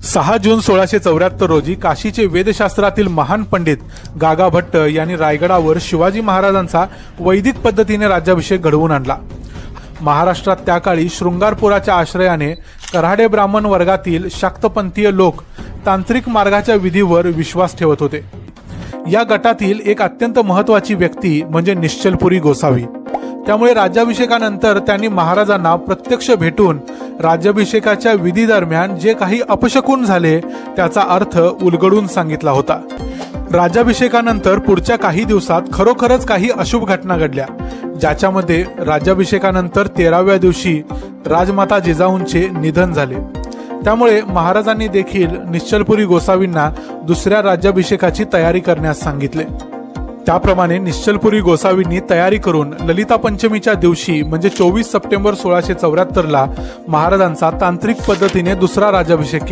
6 जून 1674 रोजी काशीचे वेदशास्त्रातील महान पंडित गागा भट्ट यांनी रायगडावर शिवाजी महाराजांचा वैदिक पद्धतीने राज्याभिषेक घडवून आणला। महाराष्ट्रात त्या काळी शृंगारपुराच्या आश्रयाने कऱ्हाडे ब्राह्मण वर्गातील शाक्तपंथीय लोक तांत्रिक मार्गाच्या विधीवर विश्वास ठेवत होते। या गटातील एक अत्यंत महत्त्वाची व्यक्ती म्हणजे निश्चलपुरी गोसावी। त्यामुळे राज्याभिषेकानंतर त्यांनी महाराजांना प्रत्यक्ष भेटून राज्याभिषेकाच्या विधी दरम्यान जे काही अपशकुन झाले त्याचा अर्थ उलगडून सांगितला होता। राज्याभिषेकानंतर पुढच्या काही दिवसात खरोखरच काही अशुभ घटना घडल्या, ज्याच्यामध्ये राज्याभिषेकानंतर 13व्या दिवशी राजमाता जिजाऊंचे निधन झाले। त्यामुळे महाराजांनी देखील निश्चलपुरी गोसावींना दुसऱ्या राज्याभिषेकाची तयारी करण्यास सांगितले। त्याप्रमाणे निश्चलपुरी गोसावींनी तयारी करून ललिता पंचमीच्या दिवशी म्हणजे 24 सप्टेंबर 1674 ला महाराजांचा तांत्रिक पद्धतीने दुसरा राज्याभिषेक केला।